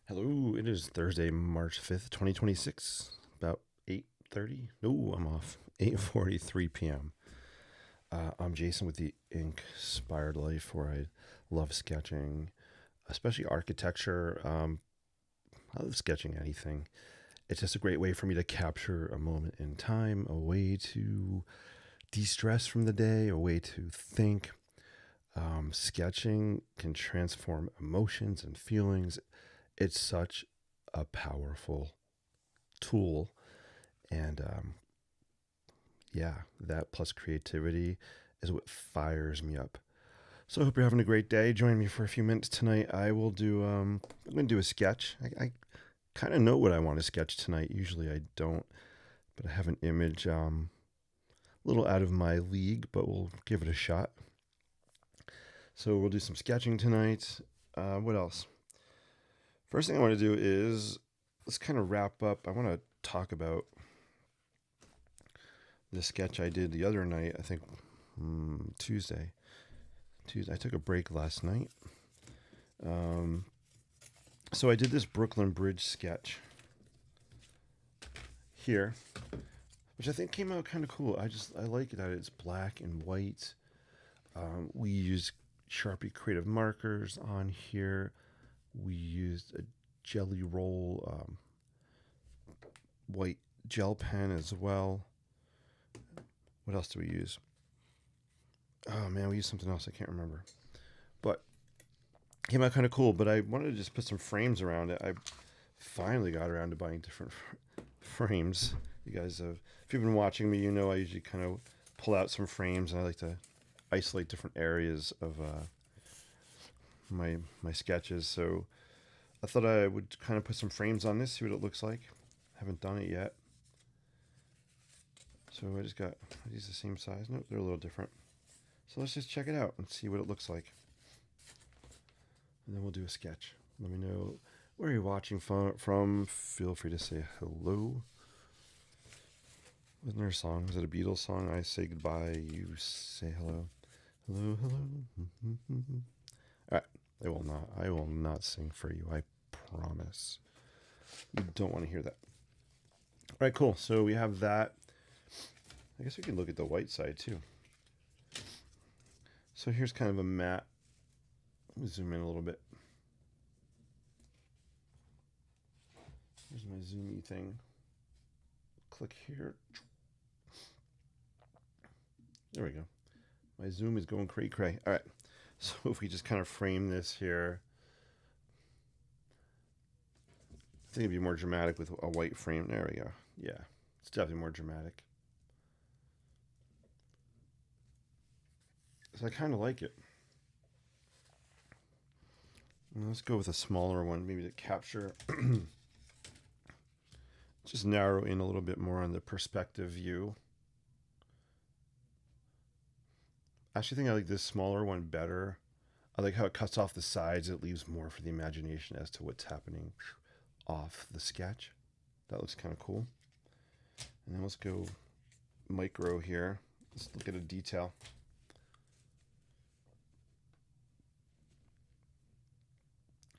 Hello, it is Thursday, March 5th, 2026, about 8:30. No, I'm off. 8:43 p.m. I'm Jason with the Inspired Life, where I love sketching, especially architecture. I love sketching anything. It's just a great way for me to capture a moment in time, a way to de-stress from the day, a way to think. Sketching can transform emotions and feelings. It's such a powerful tool. And yeah, that plus creativity is what fires me up. So I hope you're having a great day. Join me for a few minutes tonight. I'm gonna do a sketch. I kind of know what I want to sketch tonight. Usually I don't, but I have an image a little out of my league, but we'll give it a shot. So we'll do some sketching tonight. What else? First thing I want to do is let's kind of wrap up. I want to talk about the sketch I did the other night. I think Tuesday. I took a break last night. Um, so I did this Brooklyn Bridge sketch here, which I think came out kind of cool. I like it that it's black and white. We used Sharpie creative markers on here. We used a Jelly Roll white gel pen as well. What else do we use? Oh man, we used something else. I can't remember. But it came out kind of cool. But I wanted to just put some frames around it. I finally got around to buying different frames. You guys have, if you've been watching me, you know I usually kind of pull out some frames, and I like to isolate different areas of my sketches. So I thought I would kind of put some frames on this, see what it looks like. Haven't done it yet. So I just got, are these the same size? Nope, they're a little different. So let's just check it out and see what it looks like. And then we'll do a sketch. Let me know where you're watching from. Feel free to say hello. Wasn't there a song? Is it a Beatles song? I say goodbye, you say hello. Hello, hello. All right. I will not sing for you. I promise. You don't want to hear that. All right, cool. So we have that. I guess we can look at the white side too. So here's kind of a matte. Let me zoom in a little bit. Here's my zoomy thing. Click here. There we go. My zoom is going cray cray. All right. So if we just kind of frame this here, I think it'd be more dramatic with a white frame. There we go. Yeah, it's definitely more dramatic. So I kind of like it. Let's go with a smaller one, maybe to capture, just narrow in a little bit more on the perspective view. I actually think I like this smaller one better. I like how it cuts off the sides. It leaves more for the imagination as to what's happening off the sketch. That looks kind of cool. And then let's go micro here. Let's look at a detail.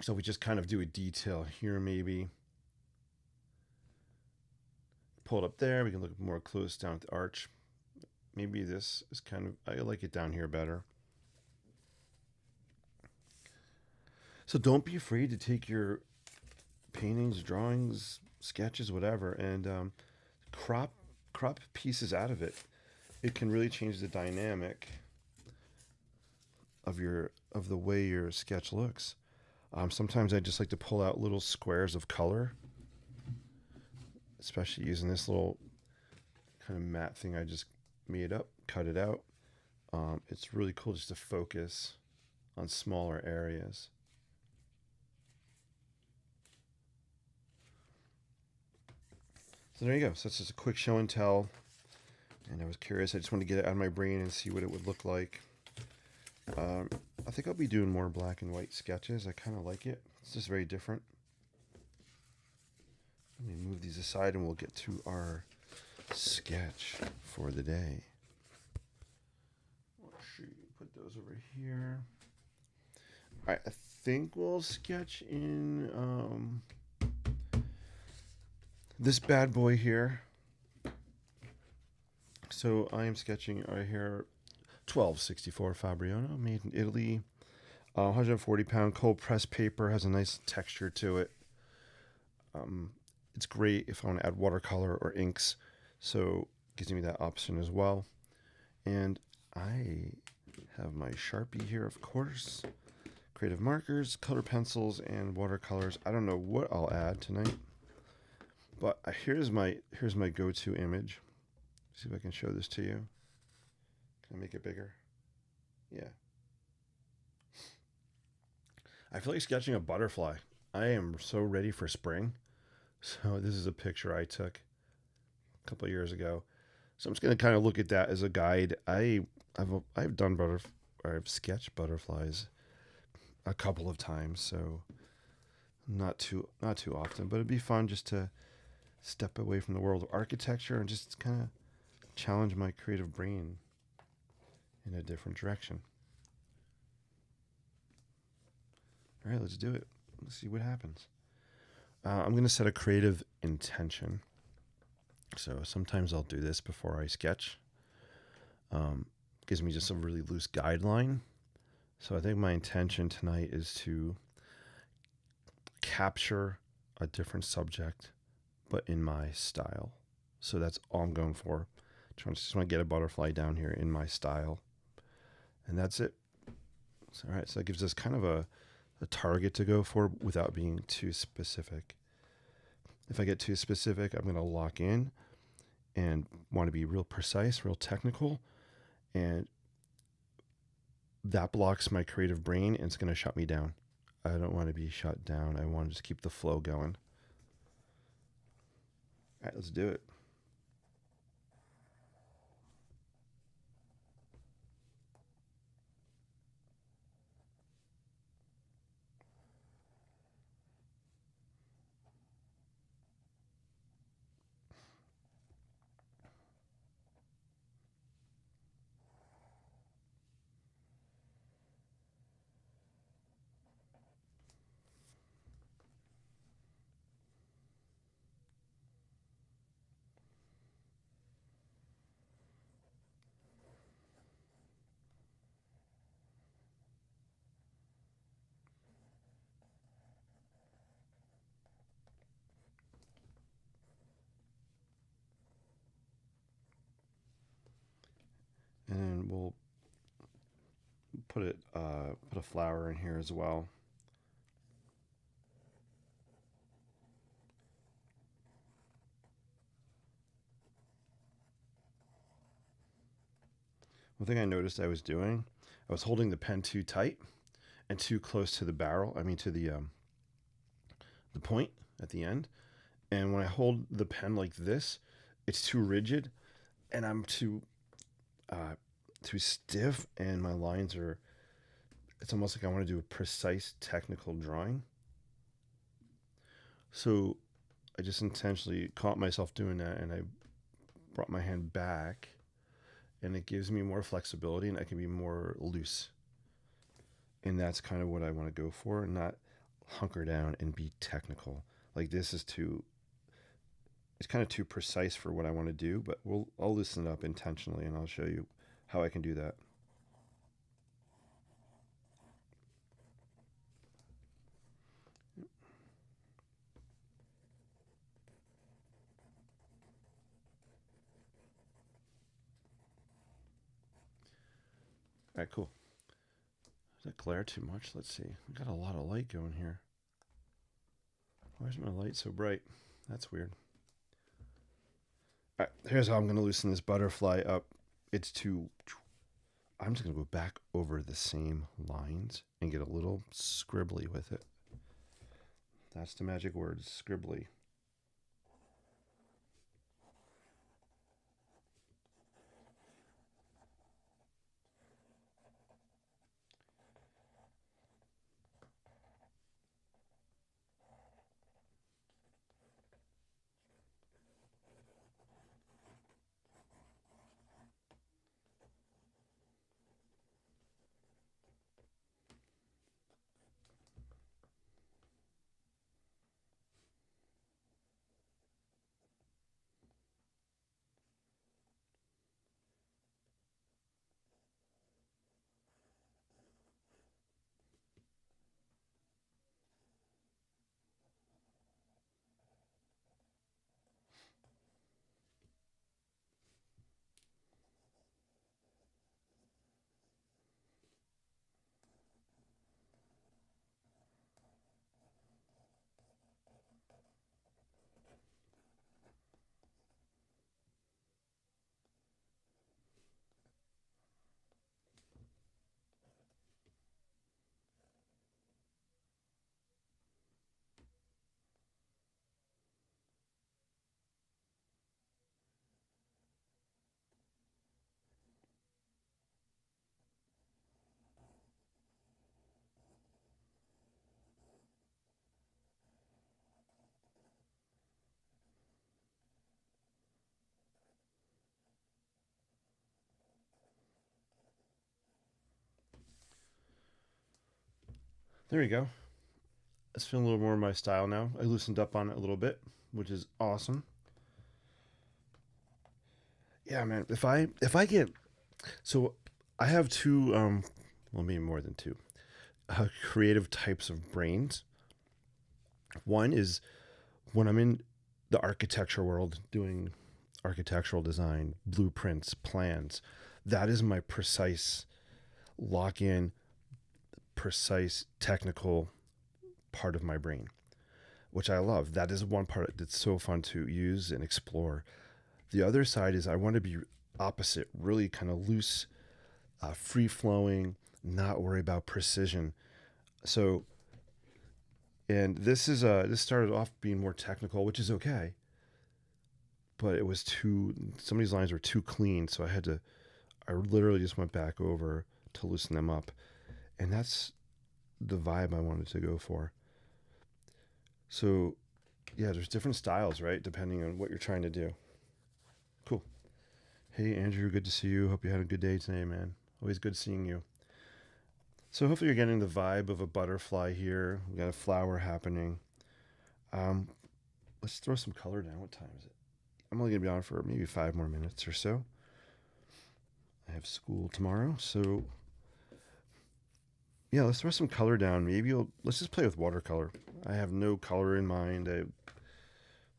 So we just kind of do a detail here maybe. Pull it up there. We can look more close down at the arch. Maybe this is kind of, I like it down here better. So don't be afraid to take your paintings, drawings, sketches, whatever, and crop pieces out of it. It can really change the dynamic of the way your sketch looks. Sometimes I just like to pull out little squares of color, especially using this little kind of matte thing I just made up, cut it out. It's really cool just to focus on smaller areas. So there you go. So it's just a quick show and tell. And I was curious. I just wanted to get it out of my brain and see what it would look like. I think I'll be doing more black and white sketches. I kind of like it. It's just very different. Let me move these aside and we'll get to our sketch for the day. Let's see, put those over here. All right, I think we'll sketch in this bad boy here. So I am sketching right here 1264 Fabriano, made in Italy. 140-pound cold pressed paper, has a nice texture to it. It's great if I want to add watercolor or inks, so it gives me that option as well. And I have my Sharpie here, of course. Creative markers, color pencils, and watercolors. I don't know what I'll add tonight, but here's my go-to image. See if I can show this to you. Can I make it bigger? Yeah. I feel like sketching a butterfly. I am so ready for spring. So this is a picture I took a couple of years ago. So I'm just going to kind of look at that as a guide. I've sketched butterflies a couple of times, so not too often, but it'd be fun just to step away from the world of architecture and just kind of challenge my creative brain in a different direction. All right, let's do it. Let's see what happens. I'm going to set a creative intention. So sometimes I'll do this before I sketch. Gives me just a really loose guideline. So I think my intention tonight is to capture a different subject, but in my style. So that's all I'm going for. Just want to get a butterfly down here in my style. And that's it. So, all right, so that gives us kind of a target to go for without being too specific. If I get too specific, I'm going to lock in and want to be real precise, real technical. And that blocks my creative brain and it's going to shut me down. I don't want to be shut down. I want to just keep the flow going. All right, let's do it. And then we'll put a flower in here as well. One thing I noticed I was doing, I was holding the pen too tight and too close to the barrel. I mean, to the point at the end. And when I hold the pen like this, it's too rigid, and I'm too stiff, and my lines are. It's almost like I want to do a precise technical drawing. So I just intentionally caught myself doing that, and I brought my hand back, and it gives me more flexibility, and I can be more loose. And that's kind of what I want to go for, and not hunker down and be technical. Like this is too. It's kind of too precise for what I want to do, but I'll loosen it up intentionally, and I'll show you how I can do that. All right, cool. Does that glare too much? Let's see. We got a lot of light going here. Why is my light so bright? That's weird. All right, here's how I'm going to loosen this butterfly up. It's too. I'm just going to go back over the same lines and get a little scribbly with it. That's the magic word, scribbly. There you go. It's feeling a little more my style now. I loosened up on it a little bit, which is awesome. Yeah, man. If I get so, I have two well, maybe more than two creative types of brains. One is when I'm in the architecture world doing architectural design, blueprints, plans. That is my precise lock in, precise technical part of my brain, which I love. That is one part that's so fun to use and explore. The other side is I want to be opposite, really kind of loose, free flowing, not worry about precision. So, and this started off being more technical, which is okay, but it was too. Some of these lines were too clean, so I literally just went back over to loosen them up, and that's the vibe I wanted to go for. So, yeah, there's different styles, right? Depending on what you're trying to do. Cool. Hey, Andrew, good to see you. Hope you had a good day today, man. Always good seeing you. So, hopefully, you're getting the vibe of a butterfly here. We got a flower happening. Um, let's throw some color down. What time is it? I'm only going to be on for maybe 5 more minutes or so. I have school tomorrow. So, yeah, let's throw some color down. Let's just play with watercolor. I have no color in mind.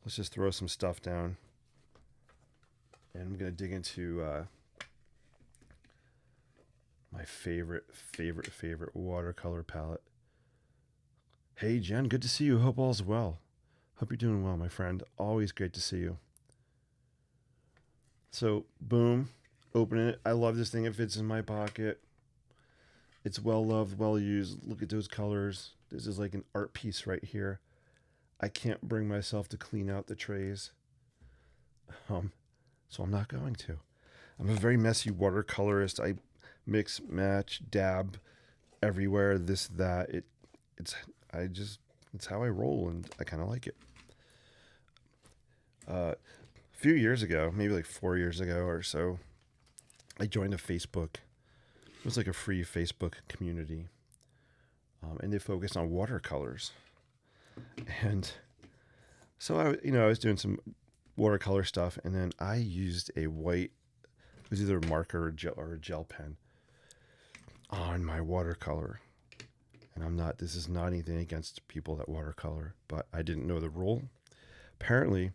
Let's just throw some stuff down. And I'm going to dig into my favorite watercolor palette. Hey, Jen, good to see you. Hope all's well. Hope you're doing well, my friend. Always great to see you. So, boom, open it. I love this thing. It fits in my pocket. It's well loved, well used. Look at those colors. This is like an art piece right here. I can't bring myself to clean out the trays. So I'm not going to. I'm a very messy watercolorist. I mix, match, dab everywhere. This, that. It's I just it's how I roll, and I kind of like it. A few years ago, maybe like 4 years ago or so, I joined a Facebook. It was like a free Facebook community, and they focused on watercolors. And so I was doing some watercolor stuff, and then I used a white. It was either a marker or a gel pen on my watercolor. And this is not anything against people that watercolor, but I didn't know the rule. Apparently,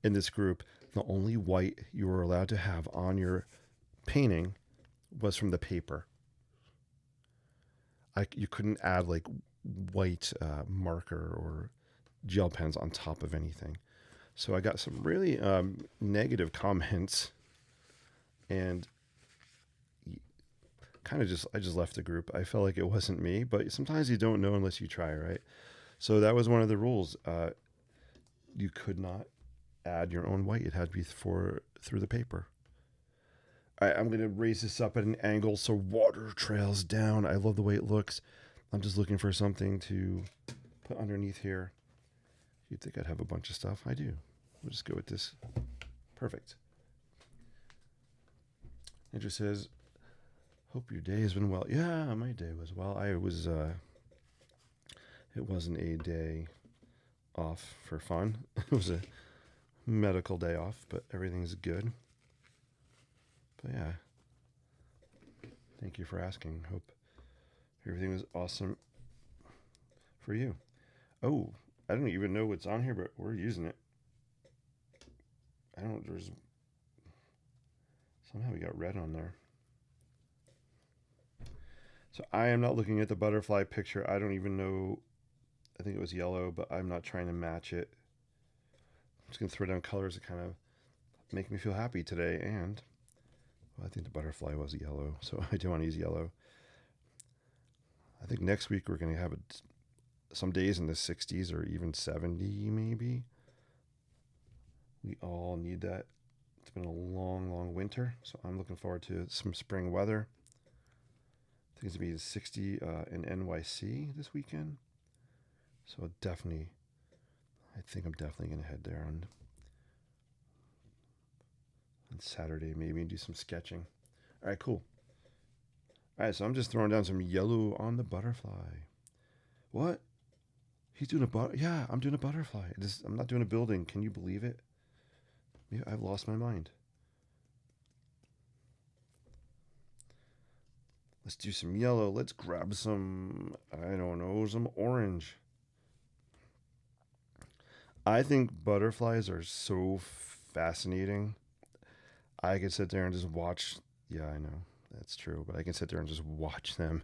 in this group, the only white you were allowed to have on your painting was from the paper. You couldn't add like white marker or gel pens on top of anything. So I got some really negative comments, and I just left the group. I felt like it wasn't me, but sometimes you don't know unless you try, right? So that was one of the rules. You could not add your own white. It had to be through the paper. All right, I'm going to raise this up at an angle so water trails down. I love the way it looks. I'm just looking for something to put underneath here. You'd think I'd have a bunch of stuff. I do. We'll just go with this. Perfect. Andrew says, hope your day has been well. Yeah, my day was well. It wasn't a day off for fun. It was a medical day off, but everything's good. But yeah, thank you for asking. Hope everything was awesome for you. Oh, I don't even know what's on here, but we're using it. Somehow we got red on there. So I am not looking at the butterfly picture. I don't even know. I think it was yellow, but I'm not trying to match it. I'm just going to throw down colors that kind of make me feel happy today. And I think the butterfly was yellow, so I do want to use yellow. I think next week we're going to have some days in the 60s or even 70 maybe. We all need that. It's been a long winter, so I'm looking forward to some spring weather. I think it's going to be 60 in NYC this weekend. So I think I'm definitely going to head there on Saturday maybe and do some sketching. All right, cool. All right, so I'm just throwing down some yellow on the butterfly. What? He's doing a yeah, I'm doing a butterfly. I'm not doing a building. Can you believe it? Yeah, I've lost my mind. Let's do some yellow. Let's grab some, I don't know, some orange. I think butterflies are so fascinating. I could sit there and just watch. Yeah, I know. That's true. But I can sit there and just watch them.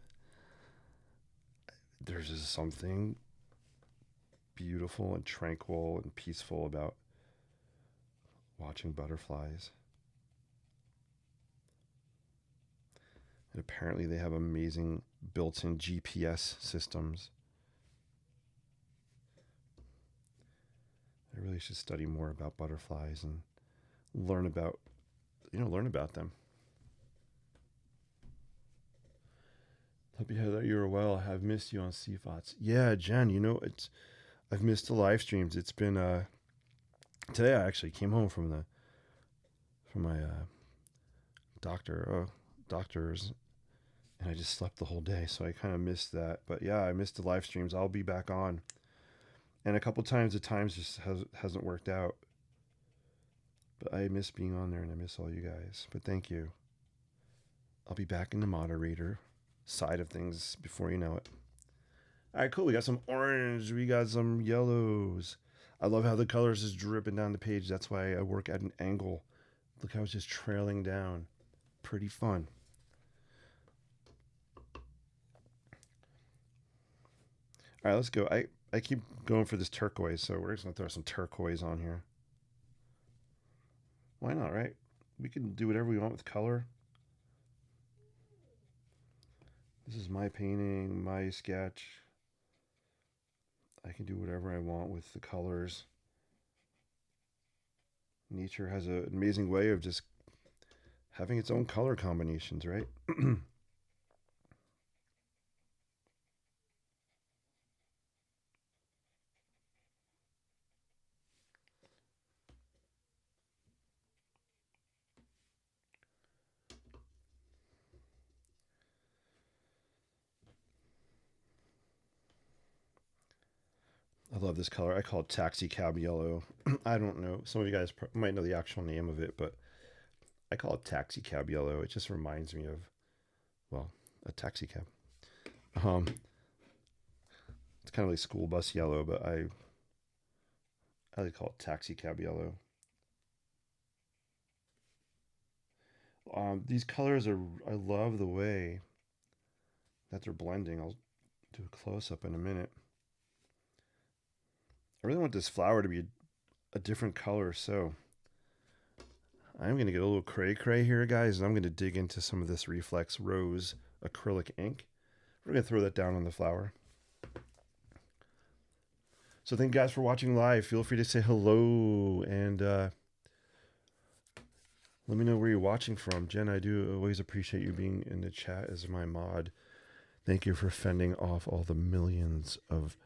There's just something beautiful and tranquil and peaceful about watching butterflies. And apparently, they have amazing built in GPS systems. I really should study more about butterflies and learn about, learn about them. Hope you're well. I've missed you on CFOTS. Yeah, Jen, I've missed the live streams. It's been today I actually came home from my doctors, and I just slept the whole day, so I kind of missed that. But yeah, I missed the live streams. I'll be back on, and a couple times the times just hasn't worked out. But I miss being on there, and I miss all you guys. But thank you. I'll be back in the moderator side of things before you know it. All right, cool. We got some orange. We got some yellows. I love how the colors is dripping down the page. That's why I work at an angle. Look how it's just trailing down. Pretty fun. All right, let's go. I keep going for this turquoise, so we're just going to throw some turquoise on here. Why not, right? We can do whatever we want with color. This is my painting, my sketch. I can do whatever I want with the colors. Nature has an amazing way of just having its own color combinations, right? I love this color. I call it taxi cab yellow. I don't know. Some of you guys might know the actual name of it, but I call it taxi cab yellow. It just reminds me of, well, a taxi cab. It's kind of like school bus yellow, but I like to call it taxi cab yellow. These colors are, I love the way that they're blending. I'll do a close up in a minute. I really want this flower to be a different color, so I'm going to get a little cray cray here, guys, and I'm going to dig into some of this Reflex Rose acrylic ink. We're going to throw that down on the flower. So thank you guys for watching live. Feel free to say hello and let me know where you're watching from. Jen, I do always appreciate you being in the chat as my mod. Thank you for fending off all the millions of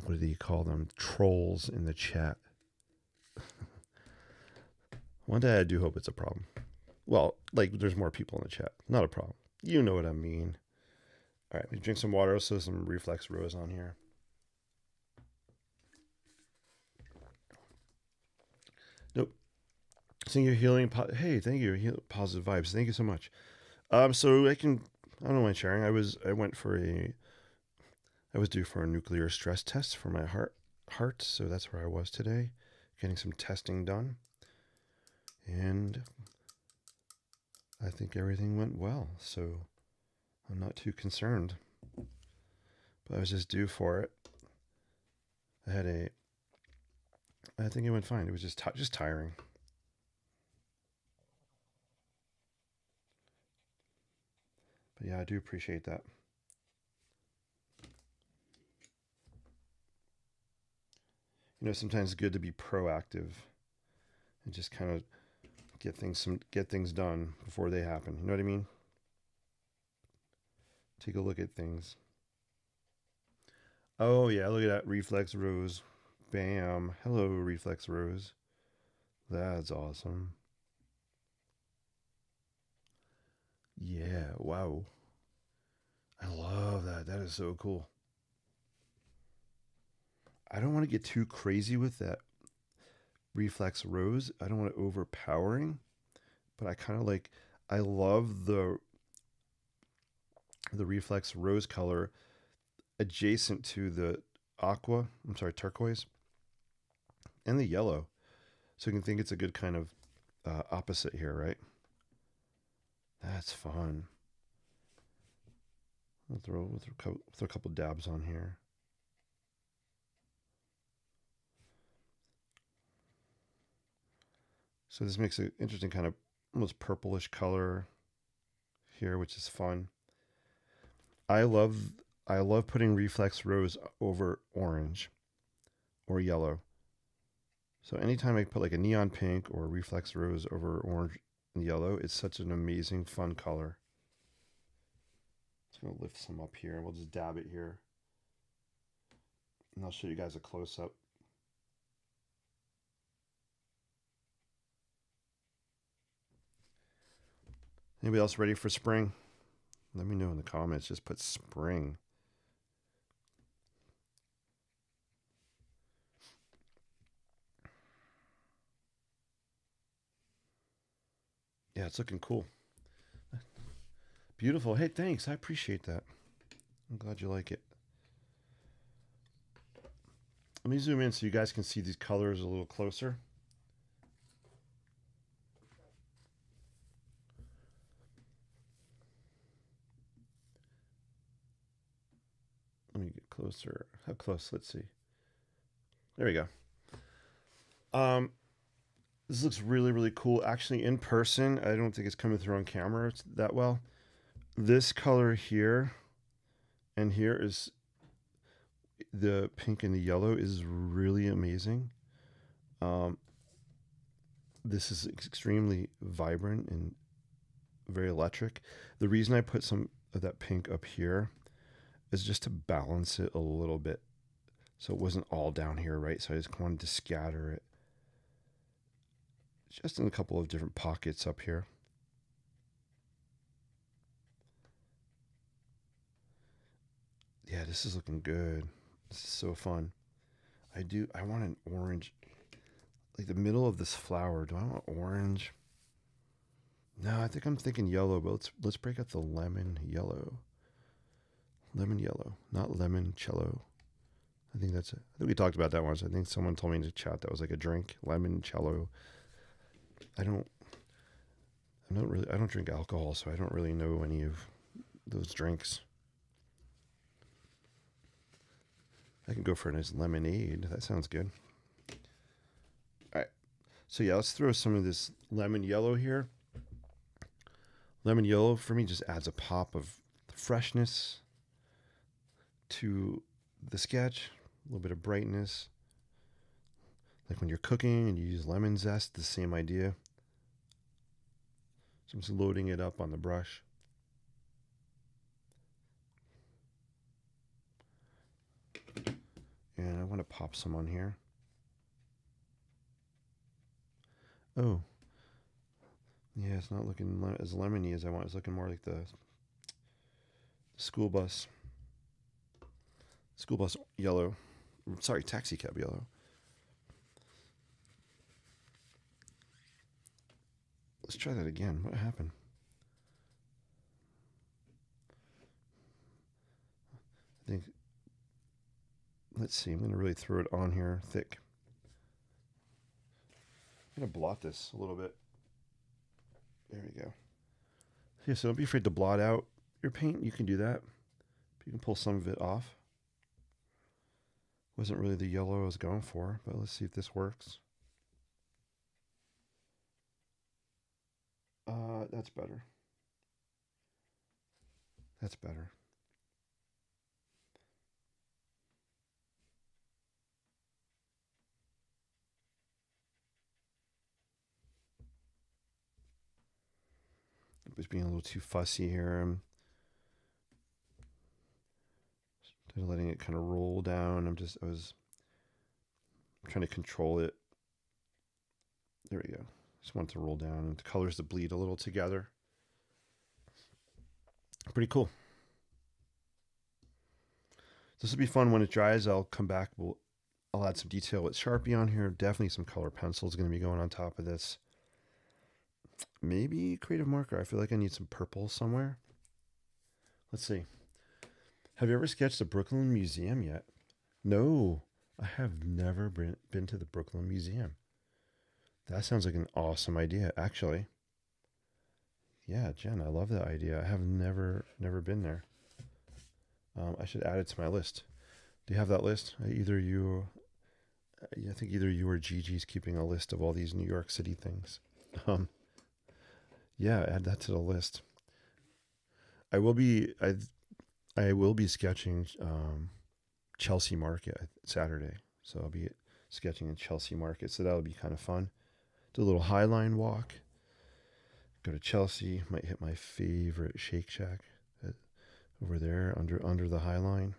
what do you call them? Trolls in the chat. One day I do hope it's a problem. Well, like there's more people in the chat. Not a problem. You know what I mean. All right, let me drink some water. So some Reflex Rose on here. Nope. Seeing your healing. Hey, thank you. Positive vibes. Thank you so much. So I don't mind sharing. I was due for a nuclear stress test for my heart. So that's where I was today, getting some testing done, and I think everything went well. So I'm not too concerned. But I was just due for it. I think it went fine. It was just tiring. But yeah, I do appreciate that. Sometimes it's good to be proactive and just kind of get things done before they happen. You know what I mean? Take a look at things. Oh yeah, look at that Reflex Rose. Bam. Hello, Reflex Rose. That's awesome. Yeah, wow. I love that. That is so cool. I don't want to get too crazy with that reflex rose. I don't want it overpowering, but I kind of like, I love the reflex rose color adjacent to the turquoise and the yellow. So you can think it's a good kind of opposite here, right? That's fun. We'll throw a couple dabs on here. So this makes an interesting kind of almost purplish color here, which is fun. I love putting reflex rose over orange or yellow. So anytime I put like a neon pink or reflex rose over orange and yellow, it's such an amazing fun color. Just gonna lift some up here. We'll just dab it here. And I'll show you guys a close up. Anybody else ready for spring? Let me know in the comments. Just put spring. Yeah, it's looking cool. Beautiful. Hey, thanks. I appreciate that. I'm glad you like it. Let me zoom in so you guys can see these colors a little closer. Let me get closer. How close? Let's see. There we go. This looks really, really cool. Actually, in person, I don't think it's coming through on camera that well. This color here and here is the pink and the yellow is really amazing. This is extremely vibrant and very electric. The reason I put some of that pink up here is just to balance it a little bit. So it wasn't all down here, right? So I just wanted to scatter it just in a couple of different pockets up here. Yeah, this is looking good. This is so fun. I want an orange, like the middle of this flower. Do I want orange? No, I think I'm thinking yellow, but let's break out the lemon yellow. Lemon yellow, not limoncello. I think that's it. I think we talked about that once. I think someone told me in the chat that was like a drink, limoncello. I don't drink alcohol, so I don't really know any of those drinks. I can go for a nice lemonade. That sounds good. All right. So yeah, let's throw some of this lemon yellow here. Lemon yellow for me just adds a pop of freshness to the sketch, a little bit of brightness. Like when you're cooking and you use lemon zest, the same idea. So I'm just loading it up on the brush. And I want to pop some on here. Oh. Yeah, it's not looking as lemony as I want. It's looking more like the school bus yellow. Sorry, taxi cab yellow. Let's try that again. What happened? I think, let's see. I'm going to really throw it on here thick. I'm going to blot this a little bit. There we go. Yeah, so don't be afraid to blot out your paint. You can do that. You can pull some of it off. Wasn't really the yellow I was going for, but let's see if this works. That's better. That's better. It was being a little too fussy here. I'm letting it kind of roll down. I was trying to control it. There we go. Just want it to roll down and the colors to bleed a little together. Pretty cool. This will be fun when it dries. I'll come back. I'll add some detail with Sharpie on here. Definitely some color pencils going to be going on top of this. Maybe creative marker. I feel like I need some purple somewhere. Let's see. Have you ever sketched the Brooklyn Museum yet? No, I have never been to the Brooklyn Museum. That sounds like an awesome idea, actually. Yeah, Jen, I love that idea. I have never been there. I should add it to my list. Do you have that list? I think either you or Gigi's keeping a list of all these New York City things. Um, yeah, add that to the list. I will be I will be sketching Chelsea Market Saturday, so I'll be sketching in Chelsea Market. So that'll be kind of fun. Do a little Highline walk. Go to Chelsea. Might hit my favorite Shake Shack over there under the Highline.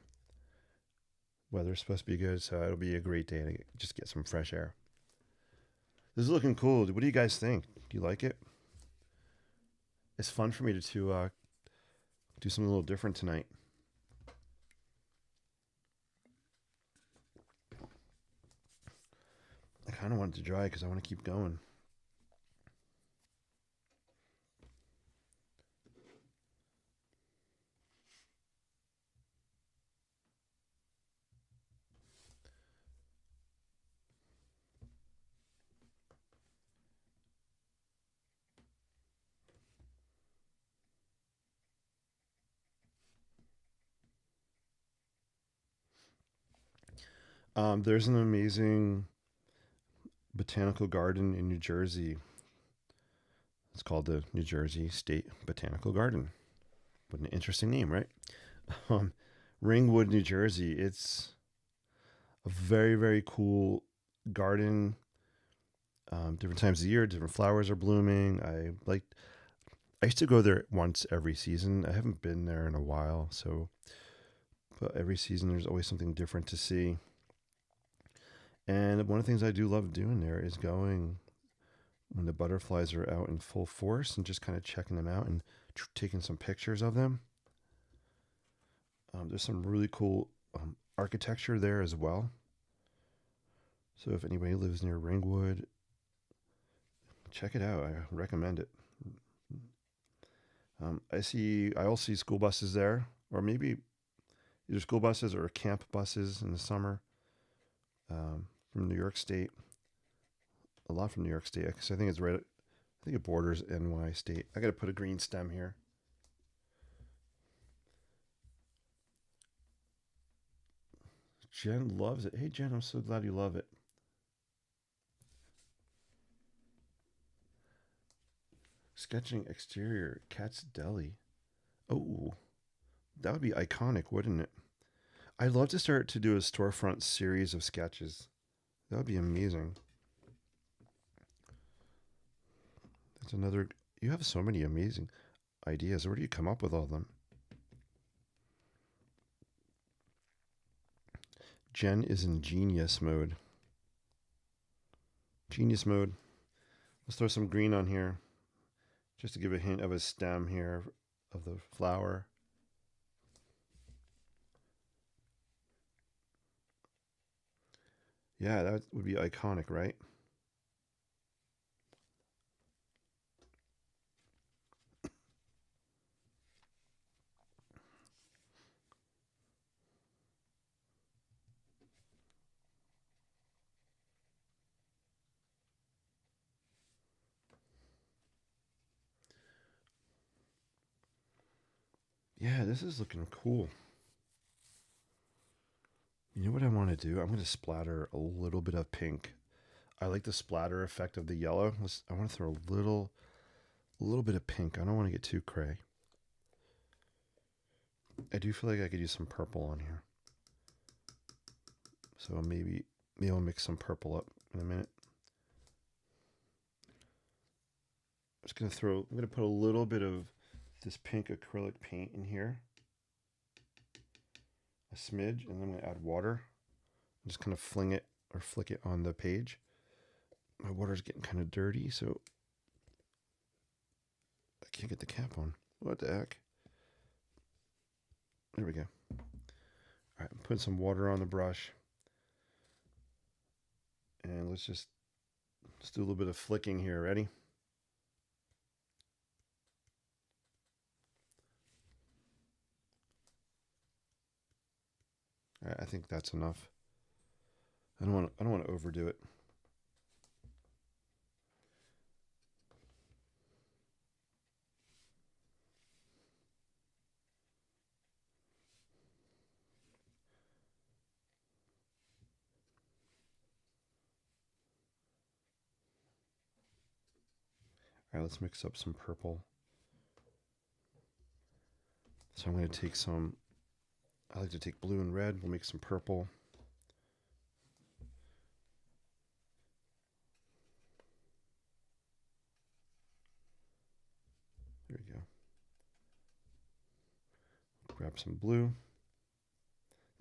Weather's supposed to be good, so it'll be a great day to just get some fresh air. This is looking cool. What do you guys think? Do you like it? It's fun for me to do something a little different tonight. I kind of want it to dry because I want to keep going. There's an amazing botanical garden in New Jersey. It's called the New Jersey State Botanical Garden. What an interesting name, right? Um, Ringwood, New Jersey. It's a very cool garden. Different times of the year, different flowers are blooming. I used to go there once every season. I haven't been there in a while, so but every season there's always something different to see. And one of the things I do love doing there is going when the butterflies are out in full force and just kind of checking them out and taking some pictures of them. There's some really cool architecture there as well. So if anybody lives near Ringwood, check it out. I recommend it. I also see school buses there, or maybe either school buses or camp buses in the summer from New York State. A lot from New York State because I think it's right. I think it borders NY State. I got to put a green stem here. Jen loves it. Hey, Jen, I'm so glad you love it. Sketching exterior, Cat's Deli. Oh, that would be iconic, wouldn't it? I'd love to start to do a storefront series of sketches. That would be amazing. That's another. You have so many amazing ideas. Where do you come up with all of them? Jen is in genius mode. Genius mode. Let's throw some green on here just to give a hint of a stem here of the flower. Yeah, that would be iconic, right? Yeah, this is looking cool. You know what I want to do? I'm going to splatter a little bit of pink. I like the splatter effect of the yellow. I want to throw a little bit of pink. I don't want to get too cray. I do feel like I could use some purple on here. So maybe I'll mix some purple up in a minute. I'm going to put a little bit of this pink acrylic paint in here. A smidge, and then I'm going to add water. Just kind of fling it or flick it on the page. My water's getting kind of dirty, so I can't get the cap on. What the heck? There we go. All right, I'm putting some water on the brush. And let's do a little bit of flicking here. Ready? All right, I think that's enough. I don't want to overdo it. All right, let's mix up some purple. So I'm going to take some, I like to take blue and red. We'll make some purple. There we go. Grab some blue.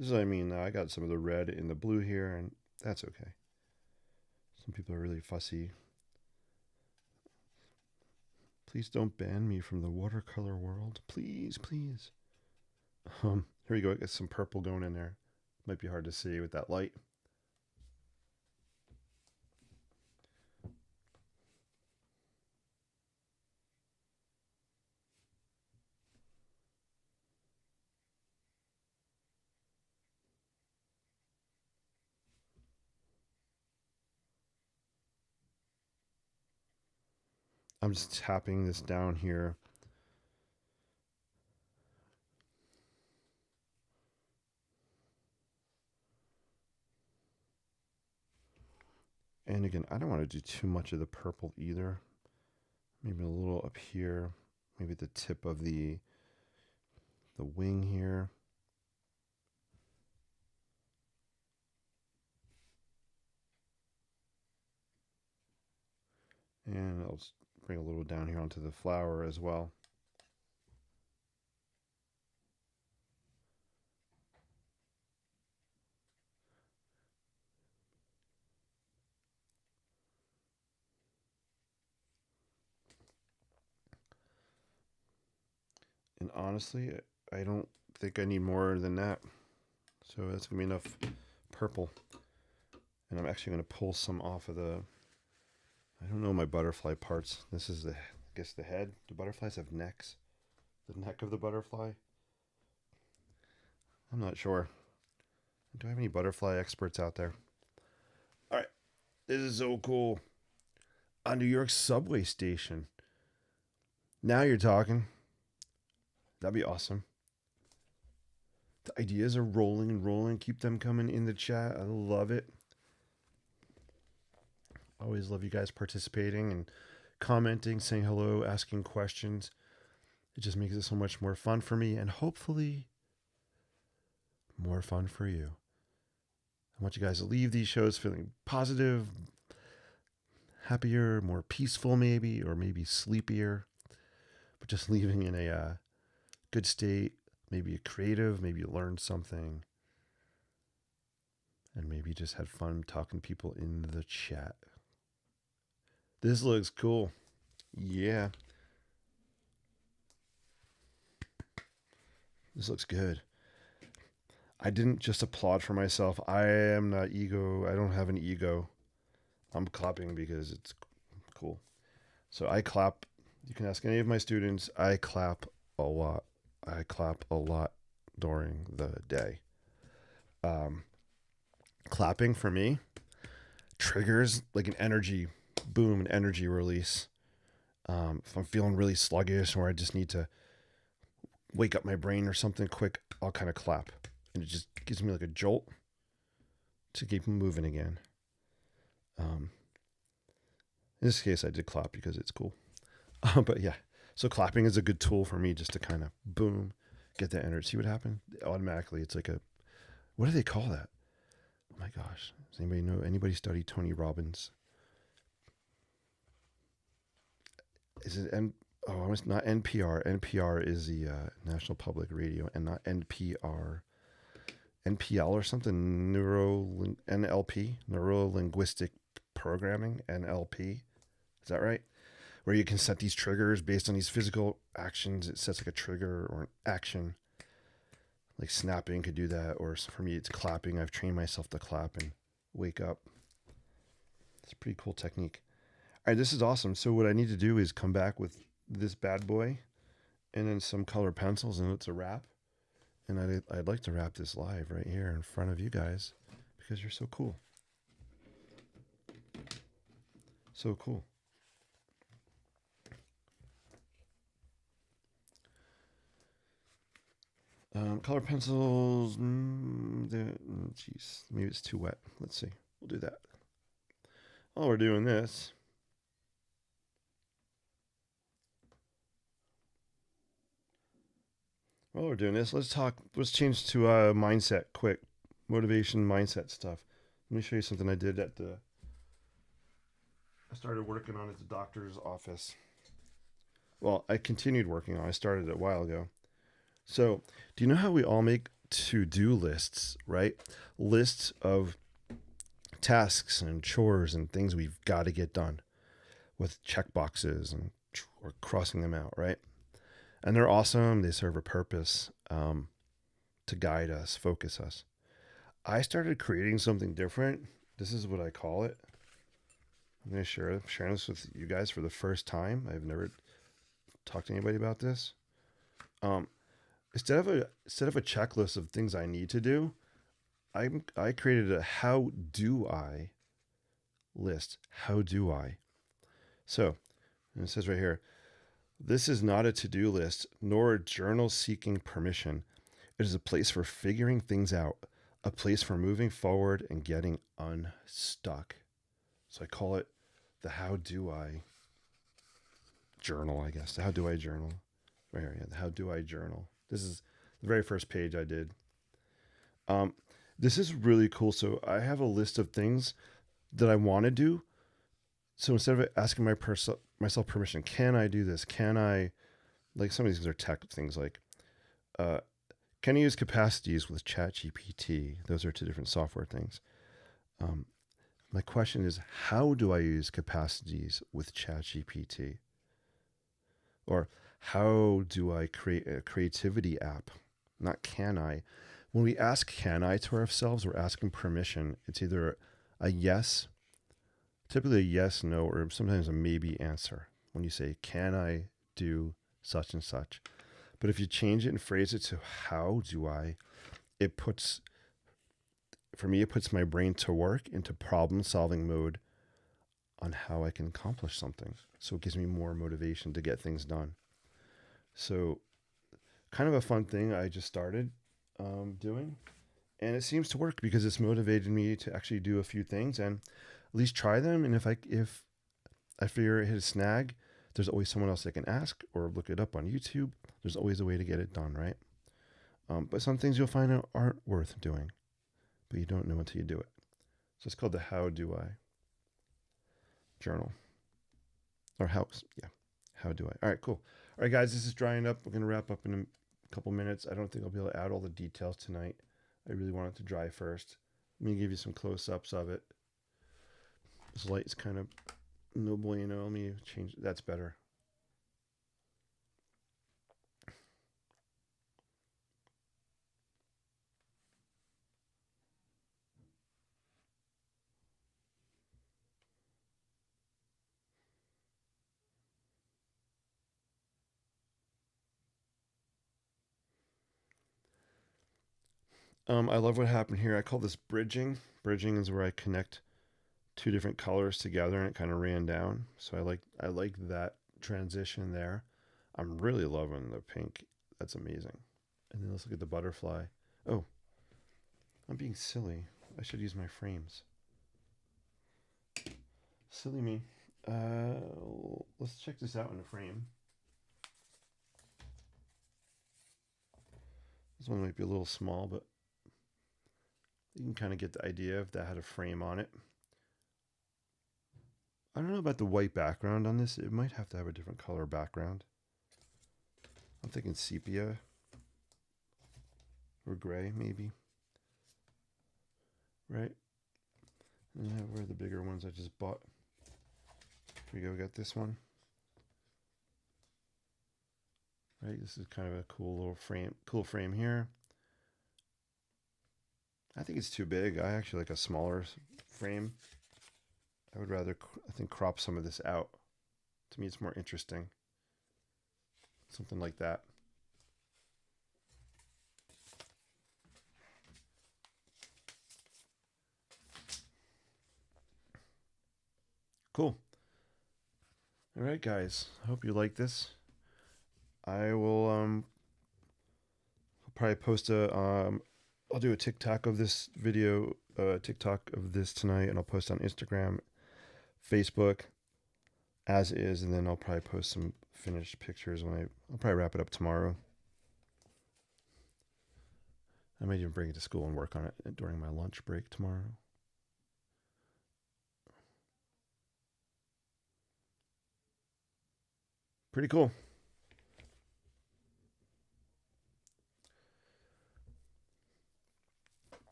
This is what I mean. I got some of the red in the blue here, and that's okay. Some people are really fussy. Please don't ban me from the watercolor world. Please, please. Here we go. Get some purple going in there. Might be hard to see with that light. I'm just tapping this down here. And again, I don't want to do too much of the purple either. Maybe a little up here. Maybe the tip of the wing here. And I'll just bring a little down here onto the flower as well. And honestly, I don't think I need more than that. So that's going to be enough purple. And I'm actually going to pull some off of the, I don't know my butterfly parts. This is the, I guess the head. Do butterflies have necks? The neck of the butterfly? I'm not sure. Do I have any butterfly experts out there? All right. This is so cool. A New York subway station. Now you're talking. That'd be awesome. The ideas are rolling and rolling. Keep them coming in the chat. I love it. Always love you guys participating and commenting, saying hello, asking questions. It just makes it so much more fun for me and hopefully more fun for you. I want you guys to leave these shows feeling positive, happier, more peaceful maybe, or maybe sleepier, but just leaving in a good state, maybe creative, maybe you learned something, and maybe just had fun talking to people in the chat. This looks cool. Yeah. This looks good. I didn't just applaud for myself. I am not ego. I don't have an ego. I'm clapping because it's cool. So I clap. You can ask any of my students. I clap a lot. I clap a lot during the day. Clapping for me triggers like an energy boom, an energy release. If I'm feeling really sluggish or I just need to wake up my brain or something quick, I'll kind of clap. And it just gives me like a jolt to keep moving again. In this case, I did clap because it's cool. But yeah, so clapping is a good tool for me just to kind of boom, get that energy. See what happened? Automatically, it's like a, what do they call that? Oh my gosh. Does anybody know? Anybody study Tony Robbins? Is it Oh, it's not NPR. NPR is the National Public Radio, and not NPR. NPL or something. NLP, Neuro Linguistic Programming. NLP. Is that right? Where you can set these triggers based on these physical actions. It sets like a trigger or an action. Like snapping could do that, or for me, it's clapping. I've trained myself to clap and wake up. It's a pretty cool technique. All right, this is awesome. So what I need to do is come back with this bad boy and then some color pencils, and it's a wrap. And I'd like to wrap this live right here in front of you guys because you're so cool. So cool. Color pencils. Jeez, maybe it's too wet. Let's see. We'll do that. While we're doing this, let's change to mindset quick. Motivation, mindset stuff. Let me show you something I did I started working on at the doctor's office. Well, I continued working on. I started it a while ago. So, do you know how we all make to-do lists, right? Lists of tasks and chores and things we've got to get done with check boxes and or crossing them out, right? And they're awesome. They serve a purpose to guide us, focus us. I started creating something different. This is what I call it. I'm going to share this with you guys for the first time. I've never talked to anybody about this. Instead of a checklist of things I need to do, I created a how do I list. How do I? So, and it says right here, this is not a to-do list nor a journal seeking permission. It is a place for figuring things out, a place for moving forward and getting unstuck. So I call it the how do I journal, I guess. The how do I journal. Right here, yeah, the how do I journal. This is the very first page I did. This is really cool. So I have a list of things that I want to do. So instead of asking myself permission, can I do this? Can I, like some of these are tech things like, can I use capacities with ChatGPT? Those are two different software things. My question is, how do I use capacities with ChatGPT? Or how do I create a creativity app? Not can I. When we ask can I to ourselves, we're asking permission. It's either a yes, typically a yes, no, or sometimes a maybe answer when you say, can I do such and such? But if you change it and phrase it to how do I, it puts my brain to work into problem solving mode on how I can accomplish something. So it gives me more motivation to get things done. So kind of a fun thing I just started doing. And it seems to work because it's motivated me to actually do a few things and at least try them. And if I figure it hit a snag, there's always someone else I can ask or look it up on YouTube. There's always a way to get it done, right? But some things you'll find out aren't worth doing, but you don't know until you do it. So it's called the How Do I journal. Or how do I? All right, cool. All right, guys, this is drying up. We're going to wrap up in a couple minutes. I don't think I'll be able to add all the details tonight. I really want it to dry first. Let me give you some close-ups of it. This light's kind of no bueno. Let me change. That's better. I love what happened here. I call this bridging. Bridging is where I connect two different colors together and it kind of ran down. So I like that transition there. I'm really loving the pink. That's amazing. And then let's look at the butterfly. Oh, I'm being silly. I should use my frames. Silly me. Let's check this out in a frame. This one might be a little small, but you can kind of get the idea if that had a frame on it. I don't know about the white background on this. It might have to have a different color background. I'm thinking sepia or gray, maybe. Right? And where are the bigger ones I just bought? Here we go. We got this one. Right? This is kind of a cool little frame. Cool frame here. I think it's too big. I actually like a smaller frame. I would rather, I think, crop some of this out. To me, it's more interesting. Something like that. Cool. All right, guys. I hope you like this. I will I'll probably post I'll do a TikTok of this video, TikTok of this tonight, and I'll post on Instagram, Facebook, as is, and then I'll probably post some finished pictures when I'll probably wrap it up tomorrow. I might even bring it to school and work on it during my lunch break tomorrow. Pretty cool.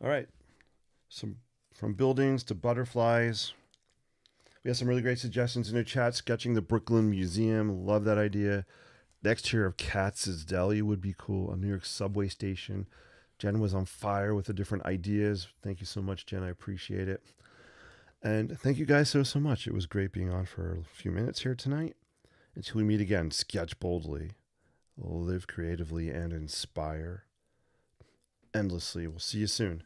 All right. From buildings to butterflies. We have some really great suggestions in the chat. Sketching the Brooklyn Museum. Love that idea. The exterior of Katz's Deli would be cool. A New York subway station. Jen was on fire with the different ideas. Thank you so much, Jen. I appreciate it. And thank you guys so much. It was great being on for a few minutes here tonight. Until we meet again, sketch boldly, live creatively, and inspire endlessly. We'll see you soon.